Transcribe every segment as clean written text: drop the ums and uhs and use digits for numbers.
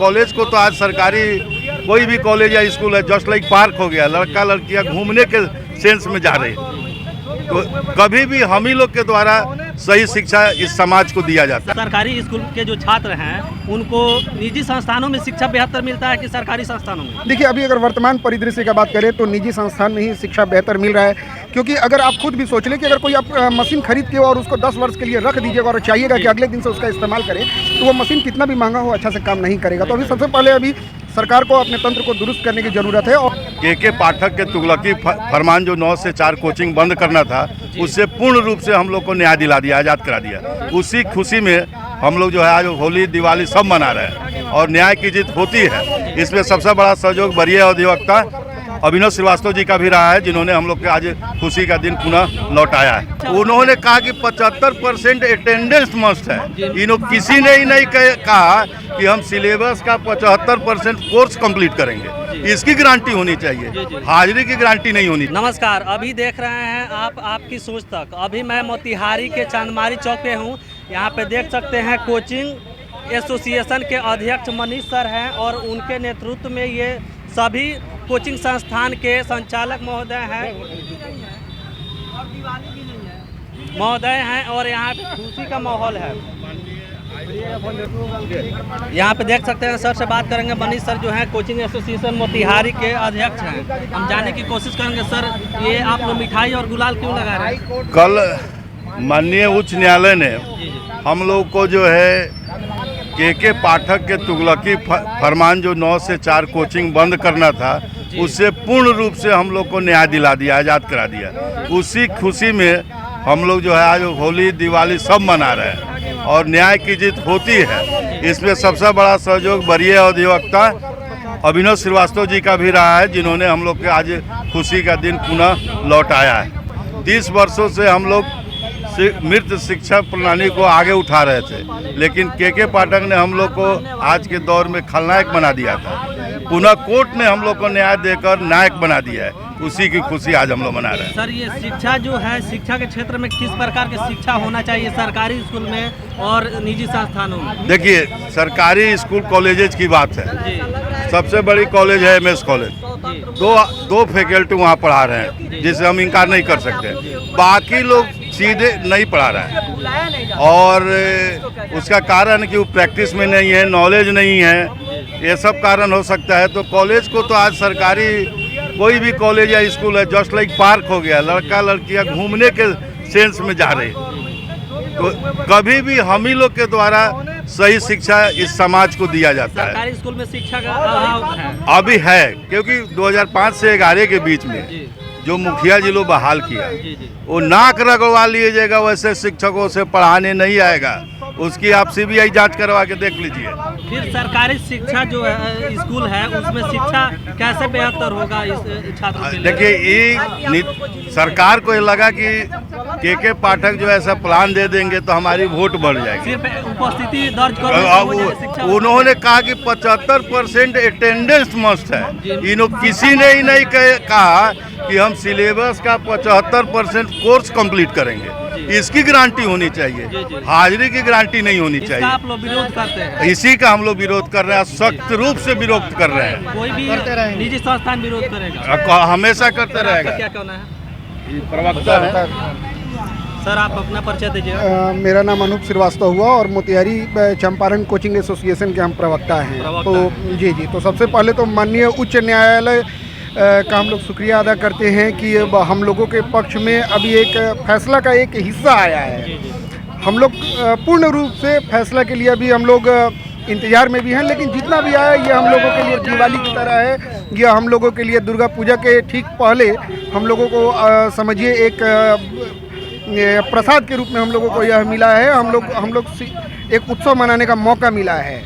College को तो आज सरकारी कोई भी कॉलेज या स्कूल है जस्ट लाइक पार्क हो गया, लड़का लड़कियां घूमने के सेंस में जा रहे हैं। तो कभी भी हम ही लोग के द्वारा सही शिक्षा इस समाज को दिया जाता है। सरकारी स्कूल के जो छात्र हैं उनको निजी संस्थानों में शिक्षा बेहतर मिलता है कि सरकारी संस्थानों में? देखिए, अभी अगर वर्तमान परिदृश्य की बात करें तो निजी संस्थान में ही शिक्षा बेहतर मिल रहा है, क्योंकि अगर आप खुद भी सोच लें कि अगर कोई आप मशीन खरीद के और उसको 10 वर्ष के लिए रख दीजिएगा और चाहिएगा कि अगले दिन से उसका इस्तेमाल करें, तो वो मशीन कितना भी महंगा हो अच्छा से काम नहीं करेगा। तो अभी सबसे पहले अभी सरकार को अपने तंत्र को दुरुस्त करने की ज़रूरत है। और के पाठक के तुगलकी फरमान जो 9 से 4 कोचिंग बंद करना था, उससे पूर्ण रूप से हम लोग को न्याय दिला दिया, आज़ाद करा दिया। उसी खुशी में हम लोग जो है आज होली दिवाली सब मना रहे हैं और न्याय की जीत होती है। इसमें सबसे बड़ा सहयोग वरीय अधिवक्ता अभिनव श्रीवास्तव जी का भी रहा है, जिन्होंने हम लोग के आज खुशी का दिन पुनः लौटाया है। उन्होंने कहा कि 75% अटेंडेंस मस्ट है। किसी ने ही नहीं कहा कि हम सिलेबस का 75% कोर्स कंप्लीट करेंगे। इसकी गारंटी होनी चाहिए, हाजिरी की गारंटी नहीं होनी। नमस्कार, अभी देख रहे हैं आप आपकी सोच तक। अभी मैं मोतिहारी के चांदमारी चौक पे हूँ। यहाँ पे देख सकते हैं कोचिंग एसोसिएशन के अध्यक्ष मनीष सर हैं और उनके नेतृत्व में ये सभी कोचिंग संस्थान के संचालक महोदय हैं और यहाँ पे खुशी का माहौल है। यहाँ पे देख सकते हैं, सर से बात करेंगे। मनीष सर जो है कोचिंग एसोसिएशन मोतिहारी के अध्यक्ष हैं। हम जानने की कोशिश करेंगे, सर ये आप लोग मिठाई और गुलाल क्यों लगा रहे हैं? कल माननीय उच्च न्यायालय ने हम लोग को जो है के पाठक के तुगलकी फरमान जो 9 से 4 कोचिंग बंद करना था, उससे पूर्ण रूप से हम लोग को न्याय दिला दिया, आज़ाद करा दिया। उसी खुशी में हम लोग जो है आज होली दिवाली सब मना रहे हैं और न्याय की जीत होती है। इसमें सबसे बड़ा सहयोग वरीय अधिवक्ता अभिनव श्रीवास्तव जी का भी रहा है, जिन्होंने हम लोग के आज खुशी का दिन पुनः लौटाया है। 30 वर्षों से हम लोग मृत शिक्षा प्रणाली को आगे उठा रहे थे, लेकिन के पाठक ने हम लोग को आज के दौर में खलनायक बना दिया था। पुनः कोर्ट ने हम लोग को न्याय देकर नायक बना दिया है। उसी की खुशी आज हम लोग मना रहे हैं। सर, ये शिक्षा जो है, शिक्षा के क्षेत्र में किस प्रकार की शिक्षा होना चाहिए सरकारी स्कूल में और निजी संस्थानों में? देखिए, सरकारी स्कूल कॉलेजेस की बात है। सबसे बड़ी कॉलेज है MS कॉलेज। दो फैकल्टी वहाँ पढ़ा रहे हैं, जिसे हम इनकार नहीं कर सकते। बाकी लोग सीधे नहीं पढ़ा रहा है और उसका कारण कि वो प्रैक्टिस में नहीं है, नॉलेज नहीं है, ये सब कारण हो सकता है। तो कॉलेज को तो आज सरकारी कोई भी कॉलेज या स्कूल है जस्ट लाइक पार्क हो गया, लड़का लड़कियां घूमने के सेंस में जा रहे हैं। तो कभी भी हम ही लोग के द्वारा सही शिक्षा इस समाज को दिया जाता है। सरकारी स्कूल में शिक्षा का अभाव है अभी है, क्योंकि 2005 से 11 के बीच में जो मुखिया जी लोग बहाल किया, वो नाक रगड़वा लीजिएगा, वैसे शिक्षकों से पढ़ाने नहीं आएगा। उसकी आप CBI जांच करवा के देख लीजिए। फिर सरकारी शिक्षा जो है स्कूल है, उसमें शिक्षा कैसे बेहतर होगा इस छात्रों के लिए? देखिए, ये सरकार को ये लगा कि के पाठक जो ऐसा प्लान दे देंगे तो हमारी वोट बढ़ जाएगी। सिर्फ उपस्थिति दर्ज करो। उन्होंने कहा कि 75% अटेंडेंस मस्ट है। किसी ने ही नहीं कहा कि हम सिलेबस का 75% कोर्स कंप्लीट करेंगे। इसकी गारंटी होनी चाहिए, हाजिरी की गारंटी नहीं होनी चाहिए। आप लोग विरोध करते हैं? इसी का हम लोग विरोध कर रहे हैं, सख्त रूप से विरोध कर रहे हैं। कोई भी निजी संस्थान विरोध करेगा? हमेशा करते रहेगा। क्या कहना है? प्रवक्ता है सर, आप अपना परिचय दीजिए। मेरा नाम अनूप श्रीवास्तव हुआ और मोतिहारी चंपारण कोचिंग एसोसिएशन के हम प्रवक्ता हैं। तो जी, तो सबसे पहले तो माननीय उच्च न्यायालय का हम लोग शुक्रिया अदा करते हैं कि हम लोगों के पक्ष में अभी एक फैसला का एक हिस्सा आया है। हम लोग पूर्ण रूप से फैसला के लिए अभी हम लोग इंतज़ार में भी हैं, लेकिन जितना भी आया ये हम लोगों के लिए दिवाली की तरह है। ये हम लोगों के लिए दुर्गा पूजा के ठीक पहले हम लोगों को समझिए एक प्रसाद के रूप में हम लोगों को यह मिला है। हम लोग एक उत्सव मनाने का मौका मिला है।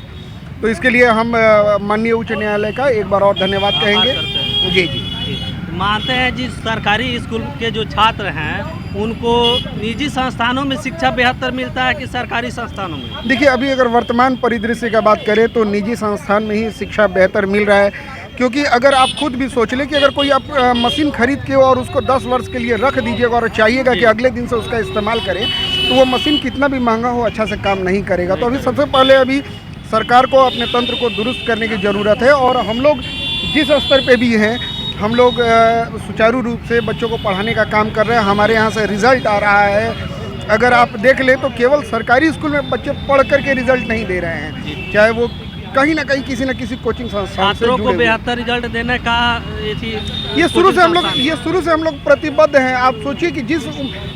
तो इसके लिए हम माननीय उच्च न्यायालय का एक बार और धन्यवाद कहेंगे। जी। मानते हैं जी, सरकारी स्कूल के जो छात्र हैं उनको निजी संस्थानों में शिक्षा बेहतर मिलता है कि सरकारी संस्थानों में? देखिए, अभी अगर वर्तमान परिदृश्य की बात करें तो निजी संस्थान में ही शिक्षा बेहतर मिल रहा है, क्योंकि अगर आप खुद भी सोच लें कि अगर कोई आप मशीन खरीद के और उसको 10 वर्ष के लिए रख दीजिएगा और चाहिएगा कि अगले दिन से उसका इस्तेमाल करें, तो वो मशीन कितना भी महंगा हो अच्छा से काम नहीं करेगा। तो अभी सबसे पहले अभी सरकार को अपने तंत्र को दुरुस्त करने की ज़रूरत है। और हम लोग जिस स्तर पे भी हैं, हम लोग सुचारू रूप से बच्चों को पढ़ाने का काम कर रहे हैं। हमारे यहाँ से रिज़ल्ट आ रहा है, अगर आप देख लें तो केवल सरकारी स्कूल में बच्चे पढ़ करके रिज़ल्ट नहीं दे रहे हैं, चाहे वो कहीं ना कहीं किसी न किसी कोचिंग संस्थान से छात्रों जुड़े को हुए। बेहतर रिजल्ट देने का ये शुरू से हम लोग प्रतिबद्ध हैं। आप सोचिए कि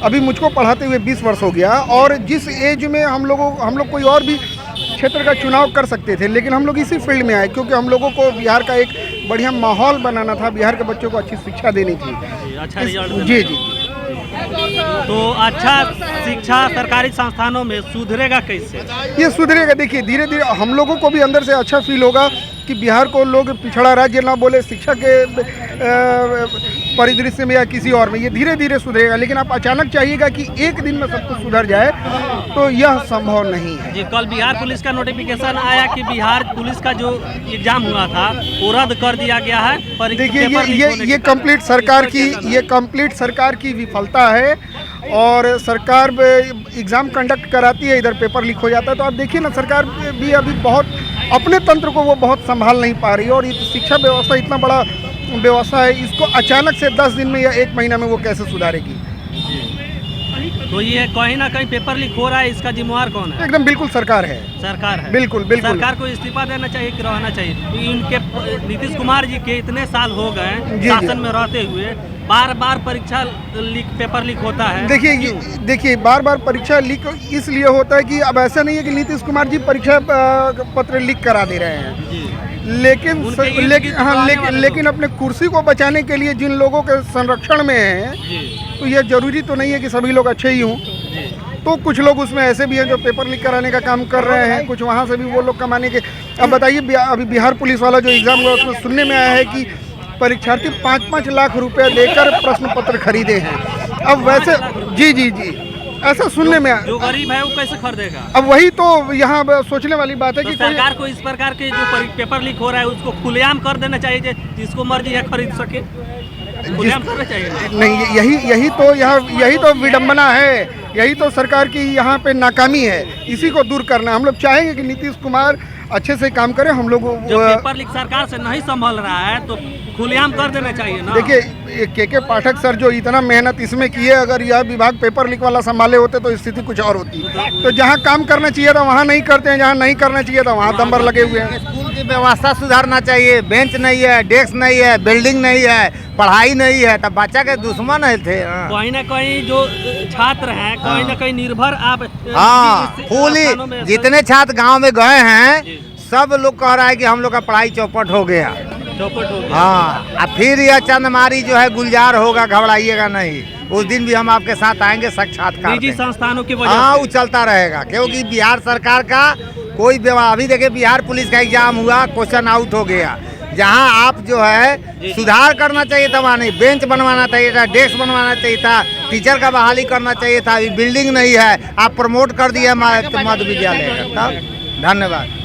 अभी मुझको पढ़ाते हुए 20 वर्ष हो गया, और जिस एज में हम लोग कोई और भी क्षेत्र का चुनाव कर सकते थे, लेकिन हम लोग इसी फील्ड में आए क्योंकि हम लोगों को बिहार का एक बढ़िया माहौल बनाना था, बिहार के बच्चों को अच्छी शिक्षा देनी थी। अच्छा रिजल्ट जी जी। तो अच्छा शिक्षा सरकारी संस्थानों में सुधरेगा कैसे? ये सुधरेगा, देखिए धीरे धीरे हम लोगों को भी अंदर से अच्छा फील होगा कि बिहार को लोग पिछड़ा राज्य ना बोले शिक्षा के परिदृश्य में या किसी और में। ये धीरे धीरे सुधरेगा, लेकिन आप अचानक चाहिएगा कि एक दिन में सब कुछ सुधर जाए, तो यह संभव नहीं है। जी, कल बिहार पुलिस का नोटिफिकेशन आया कि बिहार पुलिस का जो एग्जाम हुआ था वो रद्द कर दिया गया है। देखिए ये कंप्लीट सरकार की विफलता है, और सरकार एग्ज़ाम कंडक्ट कराती है, इधर पेपर लीक हो जाता है। तो आप देखिए ना, सरकार भी अभी बहुत अपने तंत्र को वो बहुत संभाल नहीं पा रही, और शिक्षा व्यवस्था इतना बड़ा व्यवस्था है, इसको अचानक से 10 दिन में या 1 महीना में वो कैसे सुधारेगी? तो ये कहीं ना कहीं पेपर लीक हो रहा है, इसका जिम्मेवार कौन है? एकदम बिल्कुल सरकार है। सरकार है। बिल्कुल। सरकार को इस्तीफा देना चाहिए कि रहना चाहिए? इनके नीतीश कुमार जी के इतने साल हो गए शासन में रहते हुए, बार बार परीक्षा लीक, पेपर लीक होता है। देखिए बार बार परीक्षा लीक इसलिए होता है कि अब ऐसा नहीं है कि नीतीश कुमार जी परीक्षा पत्र लीक करा दे रहे हैं, लेकिन अपने कुर्सी को बचाने के लिए जिन लोगों के संरक्षण में हैं, तो यह जरूरी तो नहीं है कि सभी लोग अच्छे ही हों। तो कुछ लोग उसमें ऐसे भी हैं जो पेपर लीक कराने का काम कर रहे हैं, कुछ वहाँ से भी वो लोग कमाने के। अब बताइए, अभी बिहार पुलिस वाला जो एग्ज़ाम हुआ उसमें सुनने में आया है कि परीक्षार्थी 5-5 लाख रुपए देकर प्रश्न पत्र खरीदे हैं। अब वैसे जी ऐसा सुनने में जो गरीब है वो कैसे खरीदेगा? अब वही तो यहाँ सोचने वाली बात है कि सरकार को इस प्रकार के जो पेपर लीक हो रहा है उसको खुलेआम कर देना चाहिए, जिसको मर्जी है खरीद सके। खुलेआम करना चाहिए। नहीं, यही तो विडंबना है, यही तो सरकार की यहाँ पे नाकामी है। इसी को दूर करना हम लोग चाहेंगे कि नीतीश कुमार अच्छे से काम करें। हम लोग जो पेपर लीक सरकार से नहीं संभल रहा है तो खुलेआम कर देना चाहिए ना। देखिए के पाठक सर जो इतना मेहनत इसमें किए, अगर यह विभाग पेपर लीक वाला संभाले होते तो स्थिति कुछ और होती। तो जहाँ काम करना चाहिए था वहाँ नहीं करते हैं, जहाँ नहीं करना चाहिए था वहाँ दम्बर लगे हुए हैं। स्कूल की व्यवस्था सुधारना चाहिए। बेंच नहीं है, डेस्क नहीं है, बिल्डिंग नहीं है, पढ़ाई नहीं है, तब बच्चा के दुश्मन है थे। कहीं ना कहीं जो छात्र हैं कहीं ना कहीं निर्भर आप फूली जितने छात्र गांव में गए हैं सब लोग कह रहा है कि हम लोग का पढ़ाई चौपट हो गया। हाँ, अब फिर यह चंदमारी जो है गुलजार होगा, घबराइएगा नहीं। उस दिन भी हम आपके साथ आएंगे साक्षात्कार। निजी संस्थानों की वजह हाँ, वो चलता रहेगा, क्योंकि बिहार सरकार का कोई अभी देखिए बिहार पुलिस का एग्जाम हुआ, क्वेश्चन आउट हो गया। जहाँ आप जो है सुधार करना चाहिए था वहाँ नहीं, बेंच बनवाना चाहिए था, डेस्क बनवाना चाहिए था, टीचर का बहाली करना चाहिए था। अभी बिल्डिंग नहीं है, आप प्रमोट कर दिए मध्य विद्यालय का। धन्यवाद।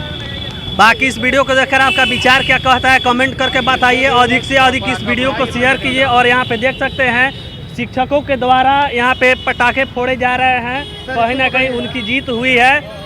बाकी इस वीडियो को देखकर आपका विचार क्या कहता है कमेंट करके बताइए। अधिक से अधिक इस वीडियो को शेयर कीजिए। और यहाँ पे देख सकते हैं शिक्षकों के द्वारा यहाँ पे पटाखे फोड़े जा रहे हैं, कहीं ना कहीं उनकी जीत हुई है।